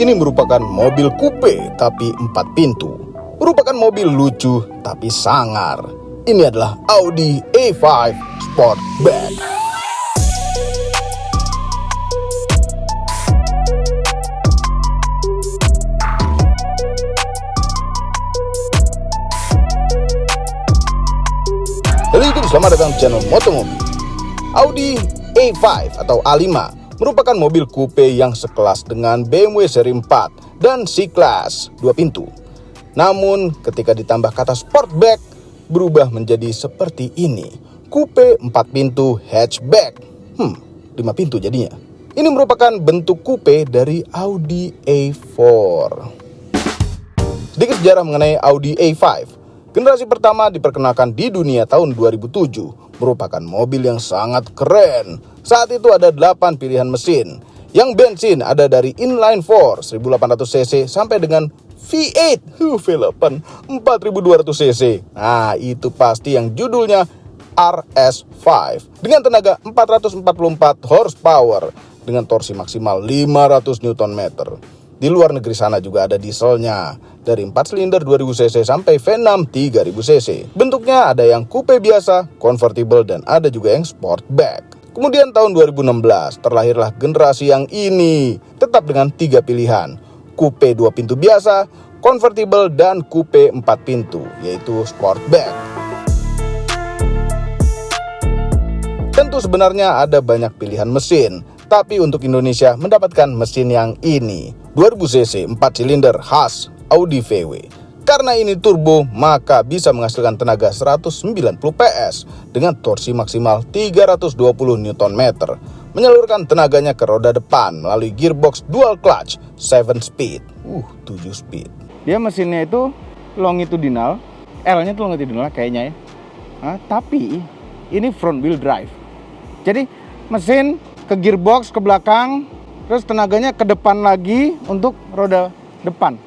Ini merupakan mobil coupe tapi 4 pintu. Merupakan mobil lucu tapi sangar. Ini adalah Audi A5 Sportback. Assalamualaikum, selamat datang di channel Motomobi. Audi A5 atau A5 merupakan mobil coupe yang sekelas dengan BMW seri 4 dan C-Class 2 pintu. Namun ketika ditambah kata Sportback, berubah menjadi seperti ini. Coupe 4 pintu hatchback. 5 pintu jadinya. Ini merupakan bentuk coupe dari Audi A4. Sedikit sejarah mengenai Audi A5. Generasi pertama diperkenalkan di dunia tahun 2007, merupakan mobil yang sangat keren. Saat itu ada 8 pilihan mesin. Yang bensin ada dari inline 4 1800 cc sampai dengan V8 V8 4200 cc. Nah, itu pasti yang judulnya RS5 dengan tenaga 444 horsepower dengan torsi maksimal 500 Nm. Di luar negeri sana juga ada dieselnya dari 4 silinder 2000 cc sampai V6 3000 cc. Bentuknya ada yang coupe biasa, convertible, dan ada juga yang sportback. Kemudian tahun 2016 terlahirlah generasi yang ini, tetap dengan 3 pilihan, coupe 2 pintu biasa, convertible, dan coupe 4 pintu, yaitu sportback. Tentu sebenarnya ada banyak pilihan mesin, tapi untuk Indonesia mendapatkan mesin yang ini, 2000 cc 4 silinder khas Audi VW. Karena ini turbo, maka bisa menghasilkan tenaga 190 PS dengan torsi maksimal 320 Nm. Menyalurkan tenaganya ke roda depan melalui gearbox dual clutch 7 speed. 7 speed. Dia mesinnya itu longitudinal, L-nya itu longitudinal kayaknya ya. Tapi ini front wheel drive. Jadi mesin ke gearbox ke belakang, terus tenaganya ke depan lagi untuk roda depan.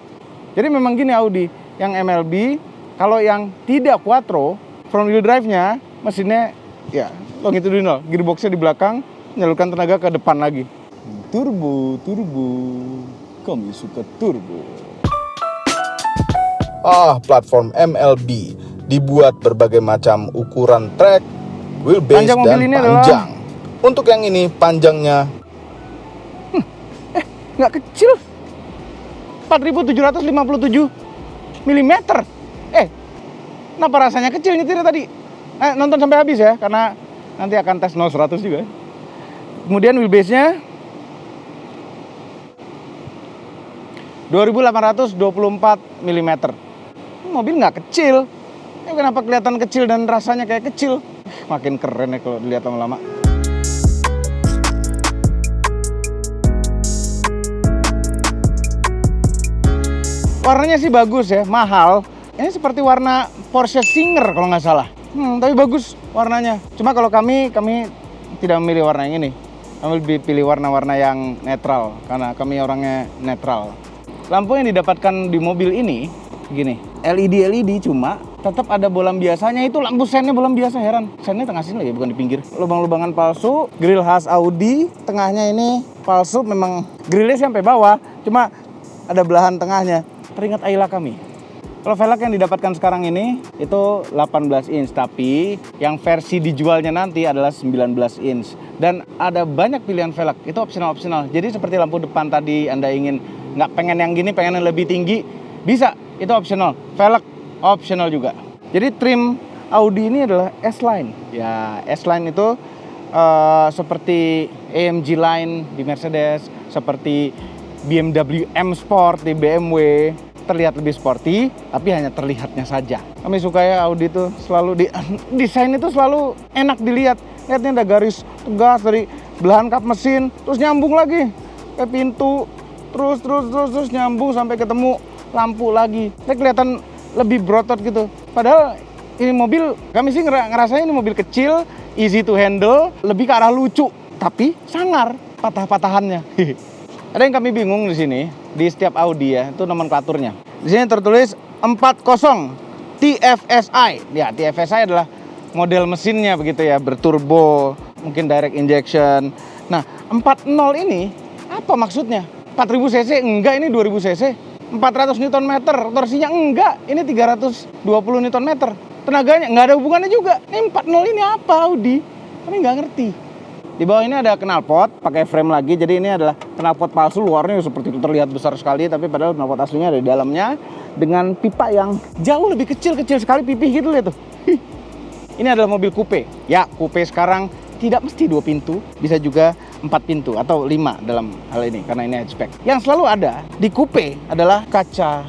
Jadi memang gini Audi, yang MLB, kalau yang tidak quattro, front wheel drive-nya, mesinnya ya longitudinal, gearbox-nya di belakang, menyalurkan tenaga ke depan lagi. Turbo, kami suka turbo. Platform MLB dibuat berbagai macam ukuran trek, wheelbase, dan panjang. Untuk yang ini panjangnya nggak kecil, 4757 mm. Kenapa rasanya kecil nyetirnya tadi? Nonton sampai habis ya, karena nanti akan tes 0-100 juga. Kemudian wheelbase-nya 2824 mm. Mobil nggak kecil. Kenapa kelihatan kecil dan rasanya kayak kecil? Makin keren ya kalau dilihat lama-lama. Warnanya sih bagus ya, mahal. Ini seperti warna Porsche Singer kalau nggak salah. Tapi bagus warnanya. Cuma kalau kami tidak memilih warna yang ini. Kami lebih pilih warna-warna yang netral, karena kami orangnya netral. Lampu yang didapatkan di mobil ini, gini, LED cuma tetap ada bolam biasanya. Itu lampu sennya bolam biasa, heran. Sennya tengah sini lagi, bukan di pinggir. Lubang-lubangan palsu, grill khas Audi. Tengahnya ini palsu, memang grillnya sampai bawah. Cuma ada belahan tengahnya. Teringat Ayla kami. Kalau velg yang didapatkan sekarang ini itu 18 inch, tapi yang versi dijualnya nanti adalah 19 inch. Dan ada banyak pilihan velg, itu opsional. Jadi seperti lampu depan tadi, Anda ingin nggak pengen yang gini, pengen yang lebih tinggi, bisa, itu opsional. Velg opsional juga. Jadi trim Audi ini adalah S-Line. Ya, S-Line itu seperti AMG Line di Mercedes, seperti BMW M Sport di BMW, terlihat lebih sporty, tapi hanya terlihatnya saja. Kami suka ya Audi itu selalu desain itu selalu enak dilihat. Lihatnya ada garis tegas dari belahan kap mesin, terus nyambung lagi ke pintu, terus nyambung sampai ketemu lampu lagi. Saya kelihatan lebih berotot gitu. Padahal ini mobil, kami sih ngerasain ini mobil kecil, easy to handle, lebih ke arah lucu, tapi sangar patah-patahannya. Ada yang kami bingung di sini, di setiap Audi ya, itu nomenklaturnya. Di sini tertulis 40 TFSI. Ya, TFSI adalah model mesinnya begitu ya, berturbo, mungkin direct injection. Nah, 40 ini apa maksudnya? 4000 cc enggak, ini 2000 cc. 400 Nm torsinya enggak, ini 320 Nm. Tenaganya nggak ada hubungannya juga. Ini 40 ini apa Audi? Kami nggak ngerti. Di bawah ini ada knalpot pakai frame lagi. Jadi ini adalah knalpot palsu, luarnya seperti itu terlihat besar sekali, tapi padahal knalpot aslinya ada di dalamnya dengan pipa yang jauh lebih kecil sekali, pipih gitu lihat tuh. Ini adalah mobil coupe. Ya, coupe sekarang tidak mesti 2 pintu, bisa juga 4 pintu atau 5 dalam hal ini karena ini hatchback. Yang selalu ada di coupe adalah kaca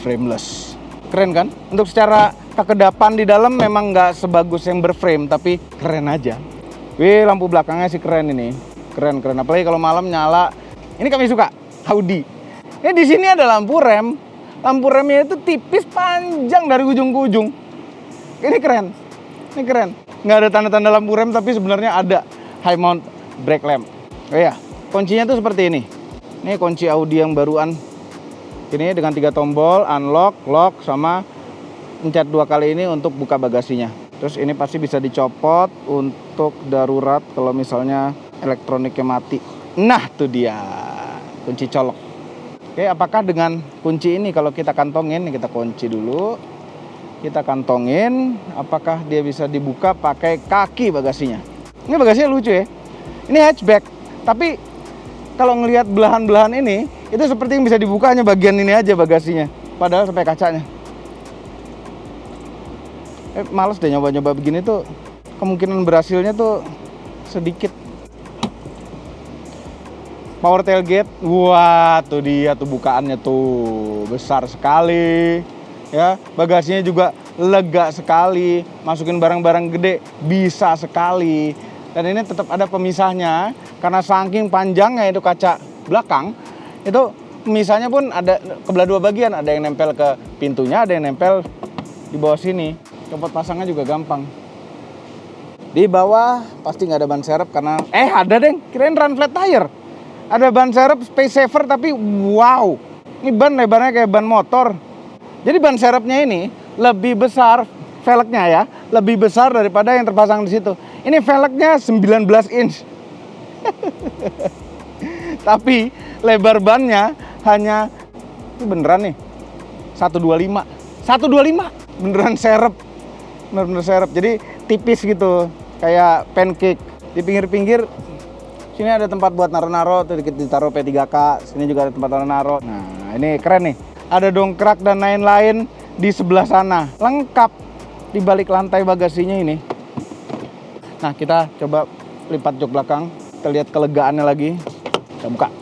frameless. Keren kan? Untuk secara kekedapan di dalam memang nggak sebagus yang berframe, tapi keren aja. Wih, lampu belakangnya sih keren ini. Keren. Apalagi kalau malam nyala. Ini kami suka. Audi. Ini di sini ada lampu rem. Lampu remnya itu tipis, panjang dari ujung ke ujung. Ini keren. Nggak ada tanda-tanda lampu rem, tapi sebenarnya ada high mount brake lamp. Oh iya, kuncinya tuh seperti ini. Ini kunci Audi yang baruan. Ini dengan 3 tombol, unlock, lock, sama pencet 2 kali ini untuk buka bagasinya. Terus ini pasti bisa dicopot untuk darurat kalau misalnya elektroniknya mati. Nah, tuh dia kunci colok. Oke, apakah dengan kunci ini kalau kita kantongin, kita kunci dulu. Kita kantongin, apakah dia bisa dibuka pakai kaki bagasinya? Ini bagasinya lucu ya. Ini hatchback, tapi kalau ngelihat belahan-belahan ini, itu seperti yang bisa dibuka hanya bagian ini aja bagasinya. Padahal sampai kacanya. Males deh nyoba-nyoba begini tuh, kemungkinan berhasilnya tuh sedikit. Power tailgate, wah tuh dia tuh bukaannya tuh besar sekali, ya bagasinya juga lega sekali, masukin barang-barang gede bisa sekali. Dan ini tetap ada pemisahnya karena saking panjangnya itu kaca belakang, itu pemisahnya pun ada kebelah 2 bagian, ada yang nempel ke pintunya, ada yang nempel di bawah sini. Copot pasangnya juga gampang. Di bawah pasti nggak ada ban serep karena ada deh, kirain run flat tire. Ada ban serep space saver tapi wow, ini ban lebarnya kayak ban motor. Jadi ban serepnya ini lebih besar, velgnya ya, lebih besar daripada yang terpasang di situ. Ini velgnya 19 inch. Tapi lebar bannya hanya, ini beneran nih, 125. Beneran serep. Bener-bener serep, jadi tipis gitu, kayak pancake. Di pinggir-pinggir sini ada tempat buat naro-naro, tuh ditaruh P3K. Sini juga ada tempat naro-naro. Nah, ini keren nih. Ada dongkrak dan lain-lain di sebelah sana. Lengkap di balik lantai bagasinya ini. Nah, kita coba lipat jok belakang. Kita lihat kelegaannya lagi. Kita buka.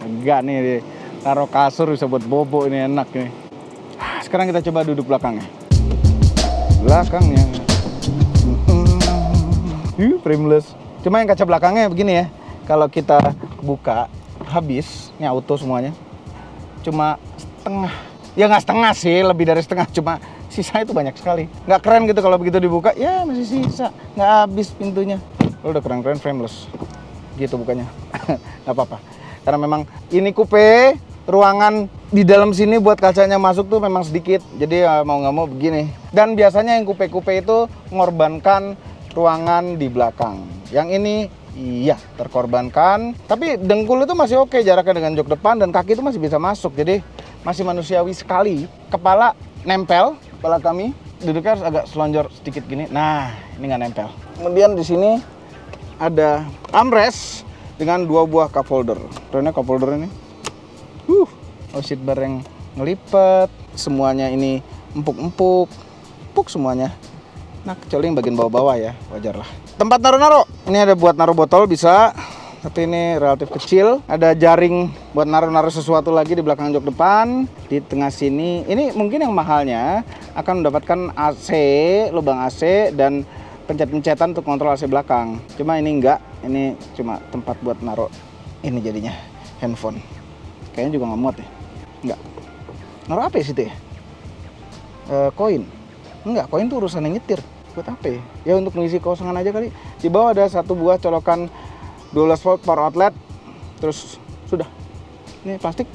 Lega nih, taruh kasur bisa buat bobo, ini enak nih. Sekarang kita coba duduk belakangnya. Frameless. Cuma yang kaca belakangnya begini ya. Kalau kita buka habis, ini auto semuanya. Cuma setengah. Ya nggak setengah sih, lebih dari setengah. Cuma sisa itu banyak sekali. Nggak keren gitu kalau begitu dibuka. Ya masih sisa. Nggak habis pintunya. Udah keren-keren frameless. Gitu bukannya. Nggak apa-apa. Karena memang ini coupe. Ruangan di dalam sini buat kacanya masuk tuh memang sedikit. Jadi ya mau nggak mau begini. Dan biasanya yang coupe-coupe itu mengorbankan ruangan di belakang. Yang ini iya terkorbankan. Tapi dengkul itu masih oke jaraknya dengan jok depan. Dan kaki itu masih bisa masuk. Jadi masih manusiawi sekali. Kepala nempel, kepala kami. Duduknya harus agak selonjor sedikit gini. Nah, ini nggak nempel. Kemudian di sini ada armrest dengan 2 buah cup holder. Kerennya cup holder ini. Seat bar yang ngelipet, semuanya ini empuk semuanya. Nah, kecuali yang bagian bawah-bawah ya, wajar lah. Tempat naro-naro, ini ada buat naruh botol bisa, tapi ini relatif kecil. Ada jaring buat naruh-naruh sesuatu lagi di belakang jok depan. Di tengah sini, ini mungkin yang mahalnya akan mendapatkan AC, lubang AC, dan pencet-pencetan untuk kontrol AC belakang. Cuma ini enggak, ini cuma tempat buat naruh ini jadinya, handphone. Kayaknya juga nggak muat ya. Enggak. Naruh apa ya situ ya? Koin. Enggak, koin tuh urusan yang nyetir. Buat apa ya? Ya untuk mengisi kosongan aja kali. Di bawah ada 1 buah colokan 12 volt power outlet. Terus sudah. Ini plastik.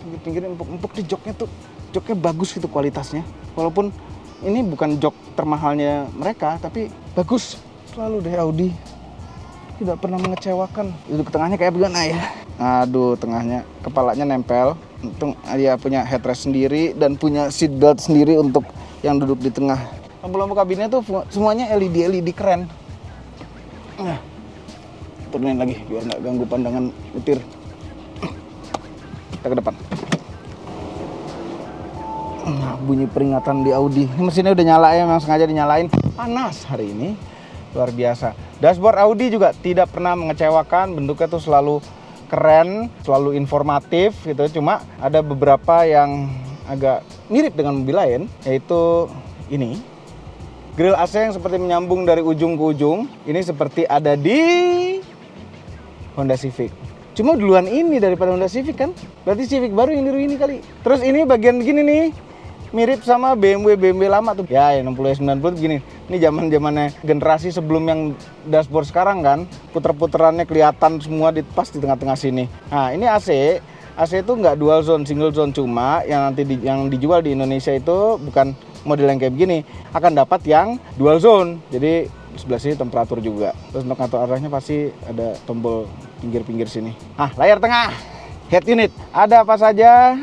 Pinggir-pinggirin empuk-empuk di joknya tuh. Joknya bagus gitu kualitasnya. Walaupun ini bukan jok termahalnya mereka, tapi bagus. Selalu deh Audi. tidak pernah mengecewakan. Duduk tengahnya kayak gimana ya? Aduh, tengahnya, kepalanya nempel. Untung dia punya headrest sendiri dan punya seat belt sendiri untuk yang duduk di tengah. Lampu-lampu kabinnya tuh semuanya LED keren. Nah, turunin lagi biar nggak ganggu pandangan nyetir. Kita ke depan. Nah, bunyi peringatan di Audi. Ini mesinnya udah nyala ya, memang sengaja dinyalain. Panas hari ini, luar biasa. Dashboard Audi juga tidak pernah mengecewakan. Bentuknya tuh selalu keren, selalu informatif gitu. Cuma ada beberapa yang agak mirip dengan mobil lain, yaitu ini. Grill AC yang seperti menyambung dari ujung ke ujung. Ini seperti ada di Honda Civic. Cuma duluan ini daripada Honda Civic kan? Berarti Civic baru yang niru ini kali. Terus ini bagian begini nih, mirip sama BMW lama tuh. Ya 60 90 begini. Ini zamannya generasi sebelum yang dashboard sekarang kan. Puter-puterannya kelihatan semua pas di tengah-tengah sini. Nah ini AC itu nggak dual zone, single zone. Cuma yang nanti yang dijual di Indonesia itu bukan model yang kayak begini. Akan dapat yang dual zone. Jadi sebelah sini temperatur juga. Terus untuk ngatur arahnya pasti ada tombol pinggir-pinggir sini. Layar tengah, head unit. Ada apa saja?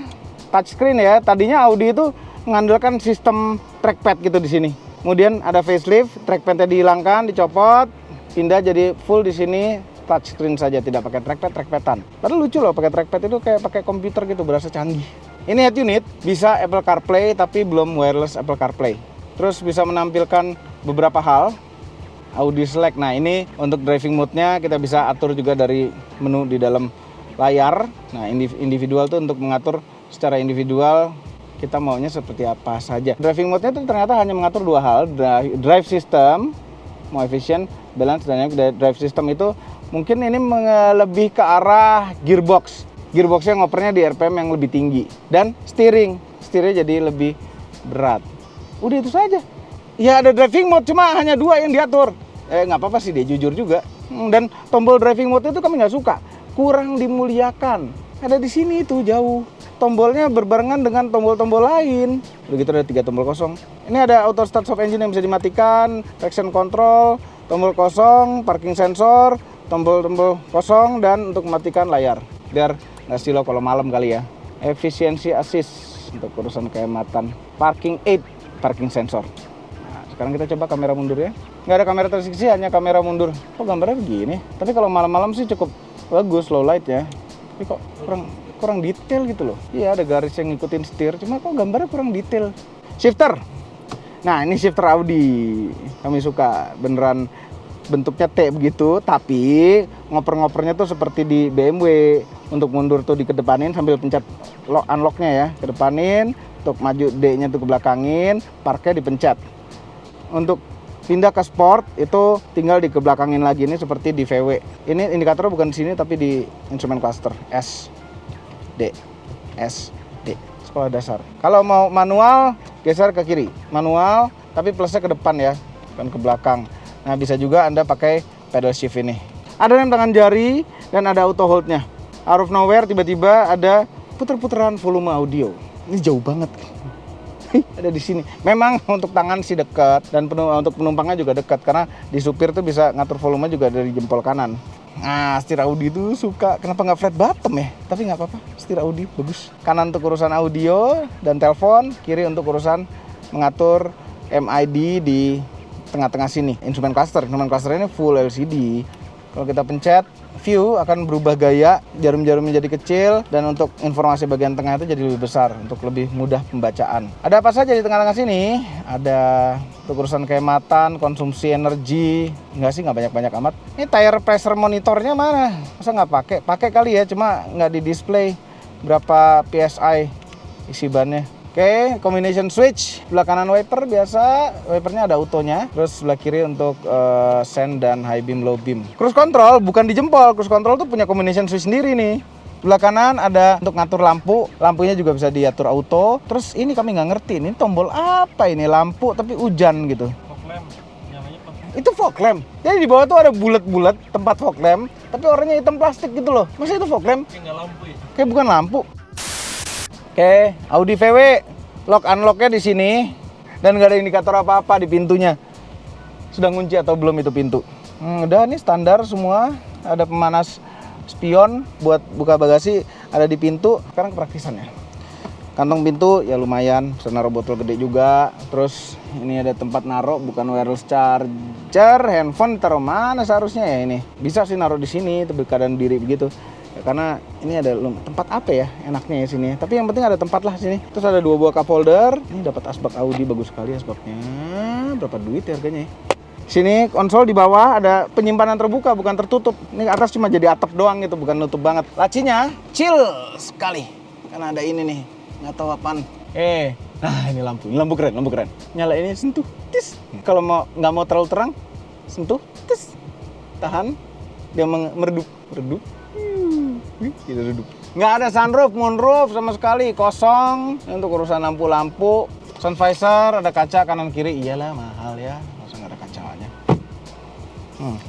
Touchscreen ya. Tadinya Audi itu mengandalkan sistem trackpad gitu di sini. Kemudian ada facelift, trackpadnya dihilangkan, dicopot, pindah jadi full di sini touchscreen saja, tidak pakai trackpadan. Padahal lucu loh pakai trackpad itu kayak pakai komputer gitu, berasa canggih. Ini head unit bisa Apple CarPlay tapi belum wireless Apple CarPlay. Terus bisa menampilkan beberapa hal. Audi Select. Nah ini untuk driving mode-nya kita bisa atur juga dari menu di dalam layar. Nah individual tuh untuk mengatur secara individual kita maunya seperti apa saja. Driving mode-nya tuh ternyata hanya mengatur dua hal, drive system, mau efisien, balance, dan drive system itu mungkin ini lebih ke arah gearbox. Gearbox-nya ngopernya di RPM yang lebih tinggi. Dan steeringnya jadi lebih berat. Udah itu saja. Ya ada driving mode, cuma hanya dua yang diatur. Nggak apa-apa sih, dia jujur juga. Dan tombol driving mode itu kami nggak suka. Kurang dimuliakan. Ada di sini tuh jauh. Tombolnya berbarengan dengan tombol-tombol lain. Begitu ada 3 tombol kosong. Ini ada auto start stop engine yang bisa dimatikan, traction control, tombol kosong, parking sensor, tombol-tombol kosong, dan untuk mematikan layar. Biar nggak silau kalau malam kali ya. Efisiensi assist untuk urusan kehematan. Parking aid, parking sensor. Sekarang kita coba kamera mundur ya. Nggak ada kamera 360, hanya kamera mundur. Kok gambarnya begini? Tapi kalau malam-malam sih cukup bagus low light ya. Tapi kok kurang detail gitu loh. Iya ada garis yang ngikutin setir, cuma kok gambarnya kurang detail. Shifter. Nah ini shifter Audi. Kami suka beneran bentuknya T begitu, tapi ngoper-ngopernya tuh seperti di BMW. Untuk mundur tuh dikedepanin sambil pencet unlock-nya ya. Kedepanin, untuk maju D-nya tuh ke belakangin, parknya dipencet. Untuk pindah ke sport itu tinggal dikebelakangin lagi, ini seperti di VW. Ini indikatornya bukan di sini tapi di instrument cluster S D sekolah dasar. Kalau mau manual geser ke kiri, manual tapi plusnya ke depan ya, bukan ke belakang. Nah bisa juga Anda pakai pedal shift ini. Ada rem tangan jari dan ada auto hold-nya. Out of nowhere tiba-tiba ada puter-puteran volume audio. Ini jauh banget. Ada di sini. Memang untuk tangan sih dekat dan untuk penumpangnya juga dekat karena di supir tuh bisa ngatur volume juga dari jempol kanan. Nah, setir Audi tuh suka. Kenapa nggak flat bottom ya? Tapi nggak apa-apa. Setir Audi bagus. Kanan untuk urusan audio dan telepon, kiri untuk urusan mengatur MID di tengah-tengah sini. Instrument cluster ini full LCD. Kalau kita pencet, view akan berubah gaya, jarum-jarumnya jadi kecil, dan untuk informasi bagian tengah itu jadi lebih besar, untuk lebih mudah pembacaan. Ada apa saja di tengah-tengah sini? Ada untuk urusan kehematan, konsumsi energi, nggak banyak-banyak amat. Ini tire pressure monitornya mana? Masa nggak pakai? Pakai kali ya, cuma nggak di display berapa PSI isi bannya. Oke, combination switch, sebelah kanan wiper biasa, wipernya ada autonya. Terus sebelah kiri untuk send dan high beam, low beam. Cruise control bukan di jempol, cruise control tuh punya combination switch sendiri nih. Sebelah kanan ada untuk ngatur lampu, lampunya juga bisa diatur auto. Terus ini kami nggak ngerti, ini tombol apa ini, lampu tapi hujan gitu. Fog lamp, namanya fog. Itu fog lamp. Jadi di bawah tuh ada bulat-bulat tempat fog lamp, tapi warnanya hitam plastik gitu loh. Masa itu fog lamp? Kayak nggak lampu ya? Kayak bukan lampu. Oke, Audi VW, lock unlocknya di sini dan nggak ada indikator apa-apa di pintunya. Sudah ngunci atau belum itu pintu? Udah nih standar semua. Ada pemanas spion buat buka bagasi, ada di pintu. Sekarang kepraktisan ya. Kantong pintu ya lumayan, bisa naruh botol gede juga. Terus ini ada tempat naruh, bukan wireless charger. Handphone taruh mana seharusnya ya ini? Bisa sih naruh di sini, tapi keadaan diri begitu. Ya, karena ini ada tempat apa ya enaknya ya sini. Tapi yang penting ada tempat lah sini. Terus ada 2 buah cup holder. Ini dapat asbak Audi, bagus sekali asbaknya. Berapa duit ya harganya ya? Sini konsol di bawah ada penyimpanan terbuka, bukan tertutup. Ini atas cuma jadi atap doang gitu, bukan nutup banget. Lacinya chill sekali. Karena ada ini nih. Nggak tahu apaan. Nah ini lampu keren, Nyala ini sentuh, tis. Kalau nggak mau terlalu terang, sentuh, tis. Tahan, dia meredup. Tidak redup. Nggak ada sunroof, moonroof sama sekali, kosong. Untuk urusan lampu-lampu, sun visor, ada kaca kanan kiri, iyalah mahal ya, masa nggak ada kacanya.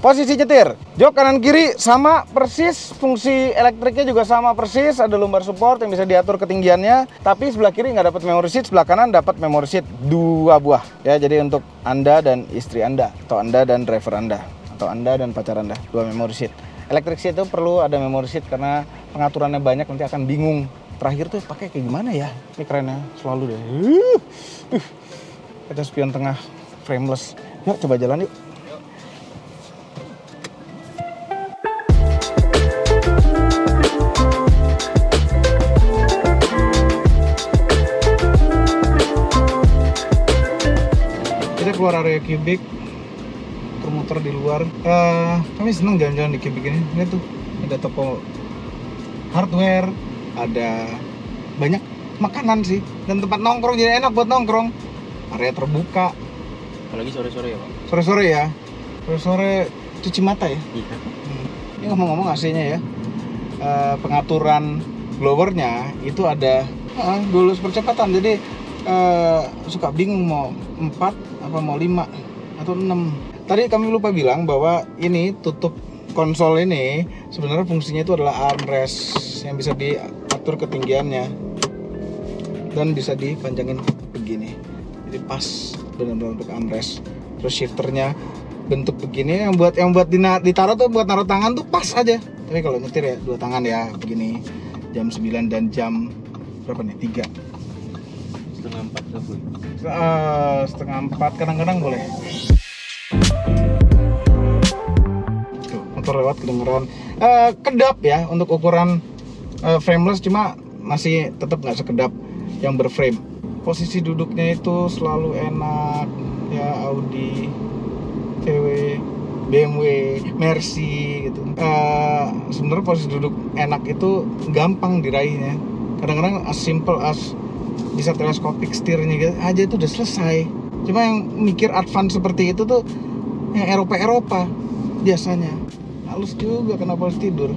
Posisi nyetir, jok kanan kiri sama persis, fungsi elektriknya juga sama persis, ada lumbar support yang bisa diatur ketinggiannya, tapi sebelah kiri nggak dapat memory seat, sebelah kanan dapat memory seat 2 buah. Ya, jadi untuk Anda dan istri Anda, atau Anda dan driver Anda, atau Anda dan pacar Anda, 2 memory seat. Elektrik seat itu perlu ada memory seat karena pengaturannya banyak, nanti akan bingung. Terakhir tuh pakai kayak gimana ya? Ini kerennya selalu deh. Kaca spion tengah frameless. Yuk coba jalan yuk. Kita keluar area Cubic, muter di luar. Kami seneng jalan-jalan di Cubic ini. Lihat tuh, ada toko hardware, ada banyak makanan sih, dan tempat nongkrong, jadi enak buat nongkrong. Area terbuka. Apalagi sore-sore ya Pak? Sore-sore ya? Sore-sore cuci mata ya? Iya. Ini ngomong-ngomong AC-nya ya, pengaturan blowernya itu ada dulu percepatan, jadi suka bingung mau 4 apa mau 5 atau 6. Tadi kami lupa bilang bahwa ini tutup konsol ini sebenarnya fungsinya itu adalah armrest yang bisa diatur ketinggiannya dan bisa dipanjangin begini. Jadi pas benar-benar untuk armrest. Terus shifternya bentuk begini, yang buat ditaruh tuh buat naruh tangan tuh pas aja. Tapi kalau nyetir ya 2 tangan ya begini. Jam 9 dan jam berapa nih? 3. Setengah 4 nggak boleh? Setengah 4 kadang-kadang boleh. Tuh, motor lewat kedengeran. Kedap ya untuk ukuran frameless, cuma masih tetap nggak sekedap yang berframe. Posisi duduknya itu selalu enak ya, Audi, VW, BMW, Mercy gitu. Sebenarnya posisi duduk enak itu gampang diraihnya. Kadang-kadang as simple as bisa teleskopik setirnya gitu aja itu udah selesai. Cuma yang mikir advance seperti itu tuh yang Eropa biasanya. Halus juga kenapa harus tidur.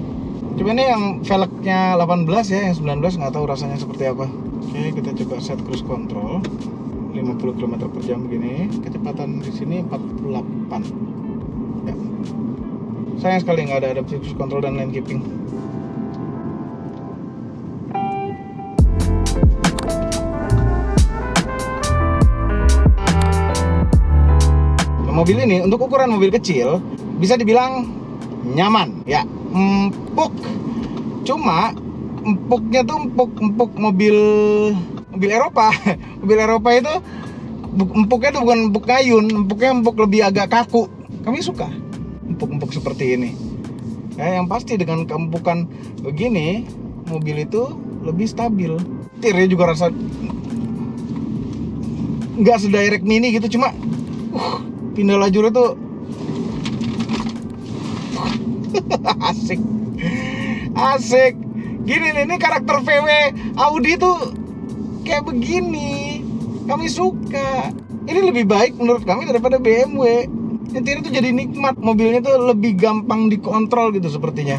Cuma ini yang velgnya 18 ya, yang 19 nggak tahu rasanya seperti apa. Oke, kita coba set cruise control 50 km per jam begini. Kecepatan di sini 48 ya. Sayang sekali nggak ada adaptive cruise control dan lane keeping. Mobil ini untuk ukuran mobil kecil bisa dibilang nyaman ya, empuk. Cuma empuknya tuh empuk mobil Eropa. Mobil Eropa itu empuknya tuh bukan empuk kayun, empuknya empuk lebih agak kaku. Kami suka empuk-empuk seperti ini ya, yang pasti dengan keempukan begini mobil itu lebih stabil. Tirnya juga rasa nggak sedirect Mini gitu, cuma pindah lajur itu asik gini nih. Ini karakter VW Audi tuh kayak begini, kami suka. Ini lebih baik menurut kami daripada BMW. Nyetir itu jadi nikmat, mobilnya tuh lebih gampang dikontrol gitu sepertinya.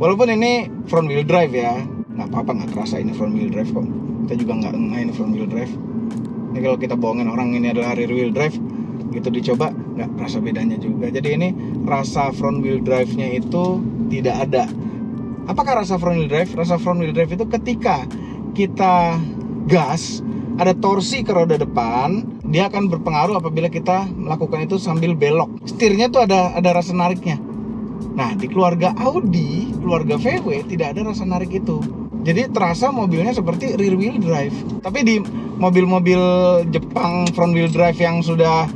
Walaupun ini front wheel drive ya, nggak apa-apa, nggak kerasa ini front wheel drive kok. Kita juga nggak ini front wheel drive. Ini kalau kita bohongin orang ini adalah rear wheel drive, gitu dicoba nggak rasa bedanya juga. Jadi ini rasa front wheel drive-nya itu tidak ada. Apakah rasa front wheel drive? Rasa front wheel drive itu ketika kita gas, ada torsi ke roda depan dia akan berpengaruh apabila kita melakukan itu sambil belok. Setirnya tuh ada rasa nariknya. Nah, di keluarga Audi, keluarga VW tidak ada rasa narik itu. Jadi terasa mobilnya seperti rear wheel drive. Tapi di mobil-mobil Jepang front wheel drive yang sudah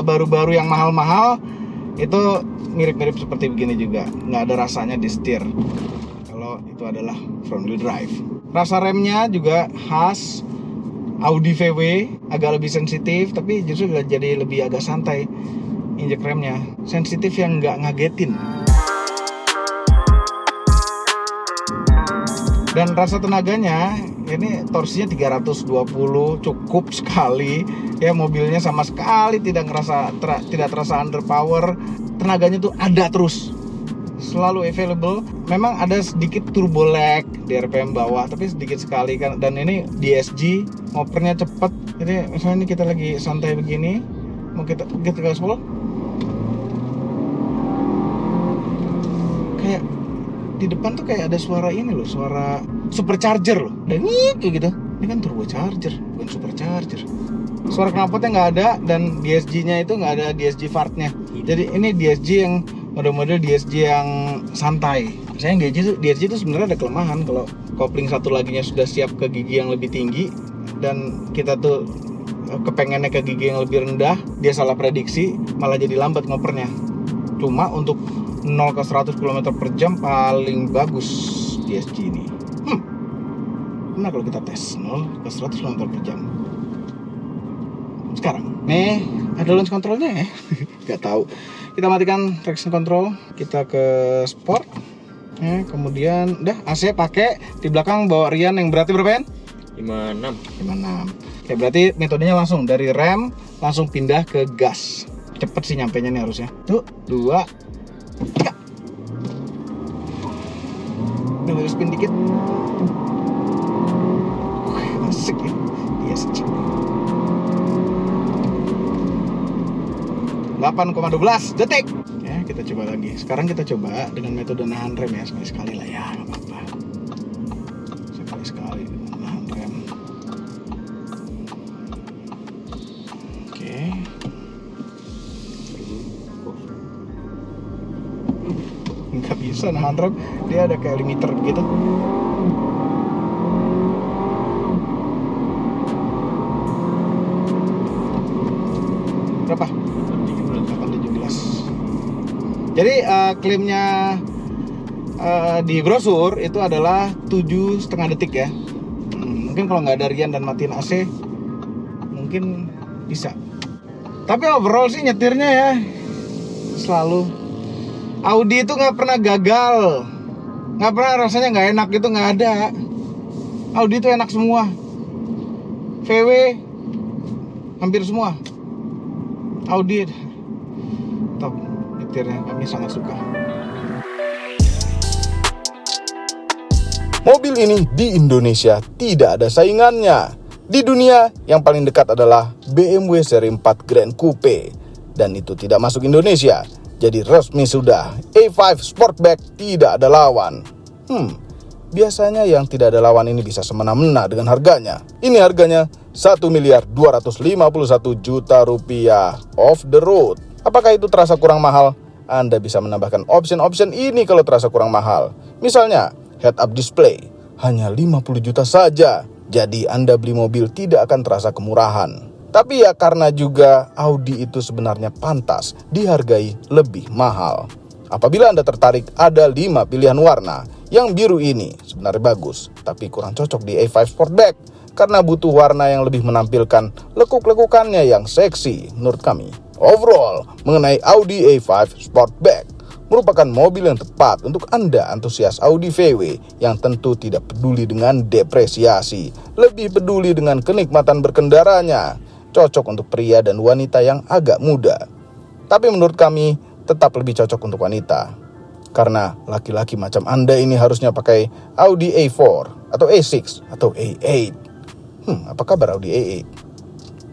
baru-baru yang mahal-mahal itu mirip-mirip seperti begini juga, nggak ada rasanya di setir kalau itu adalah front wheel drive. Rasa remnya juga khas Audi VW, agak lebih sensitif, tapi justru jadi lebih agak santai injek remnya, sensitif yang nggak ngagetin. Dan rasa tenaganya ini torsinya 320, cukup sekali ya, mobilnya sama sekali tidak terasa underpower. Tenaganya tuh ada terus, selalu available. Memang ada sedikit turbo lag di RPM bawah, tapi sedikit sekali kan. Dan ini DSG, ngopernya cepet. Jadi misalnya ini kita lagi santai begini, mau kita gaspol, kayak di depan tuh kayak ada suara ini loh, suara supercharger loh. Dan kayak gitu. Ini kan turbo charger, bukan supercharger. Suara knalpotnya nggak ada, dan DSG-nya itu nggak ada DSG fartnya. Jadi ini DSG yang model-model DSG yang santai. Misalnya DSG itu sebenarnya ada kelemahan kalau kopling satu laginya sudah siap ke gigi yang lebih tinggi, dan kita tuh kepengennya ke gigi yang lebih rendah, dia salah prediksi, malah jadi lambat ngopernya. Cuma untuk 0 ke 100 km per jam paling bagus DSG ini. Gimana kalau kita tes 0 ke 100 km per jam sekarang? Nih, ada launch controlnya ya. Gak tahu. Kita matikan traction control, kita ke sport. Kemudian udah AC pakai, di belakang bawa Rian yang berarti berapa, Yan? 56. 56. Oke, berarti metodenya langsung dari rem langsung pindah ke gas. Cepet sih nyampenya nih harusnya. Tuh, 2 3. Udah wheel spin dikit. Asik ya. Dia secik. 8,12 detik. Ya, kita coba lagi. Sekarang kita coba dengan metode nahan rem ya, sekali-sekali lah ya, nggak apa-apa. Sekali-sekali nahan rem. Oke. Nggak bisa nahan rem, dia ada kayak limiter gitu. Berapa? 817. Jadi klaimnya di brosur itu adalah 7,5 detik ya. Mungkin kalau nggak ada Rian dan matiin AC mungkin bisa. Tapi overall sih nyetirnya ya selalu Audi itu nggak pernah gagal, nggak pernah rasanya nggak enak, itu nggak ada. Audi itu enak semua, VW hampir semua. Audi top nyetirnya, kami sangat suka. Mobil ini di Indonesia tidak ada saingannya. Di dunia yang paling dekat adalah BMW seri 4 Grand Coupe, dan itu tidak masuk Indonesia. Jadi resmi sudah, A5 Sportback tidak ada lawan. Biasanya yang tidak ada lawan ini bisa semena-mena dengan harganya. Ini harganya 1.251.000.000 rupiah off the road. Apakah itu terasa kurang mahal? Anda bisa menambahkan option-option ini kalau terasa kurang mahal. Misalnya, head-up display hanya 50 juta saja. Jadi Anda beli mobil tidak akan terasa kemurahan. Tapi ya karena juga Audi itu sebenarnya pantas dihargai lebih mahal. Apabila Anda tertarik, ada 5 pilihan warna. Yang biru ini sebenarnya bagus, tapi kurang cocok di A5 Sportback karena butuh warna yang lebih menampilkan lekuk-lekukannya yang seksi menurut kami. Overall, mengenai Audi A5 Sportback merupakan mobil yang tepat untuk Anda antusias Audi VW yang tentu tidak peduli dengan depresiasi, lebih peduli dengan kenikmatan berkendaranya. Cocok untuk pria dan wanita yang agak muda. Tapi menurut kami tetap lebih cocok untuk wanita. Karena laki-laki macam Anda ini harusnya pakai Audi A4 atau A6 atau A8. Apa kabar Audi A8?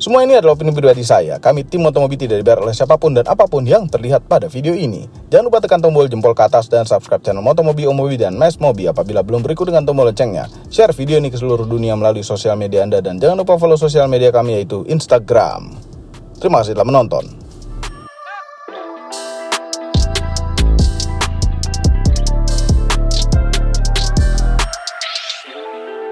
Semua ini adalah opini pribadi saya. Kami tim Motomobi tidak dibayar oleh siapapun dan apapun yang terlihat pada video ini. Jangan lupa tekan tombol jempol ke atas dan subscribe channel Motomobi, Omobi, dan Mas Mobi apabila belum berikut dengan tombol loncengnya. Share video ini ke seluruh dunia melalui sosial media Anda dan jangan lupa follow sosial media kami yaitu Instagram. Terima kasih telah menonton.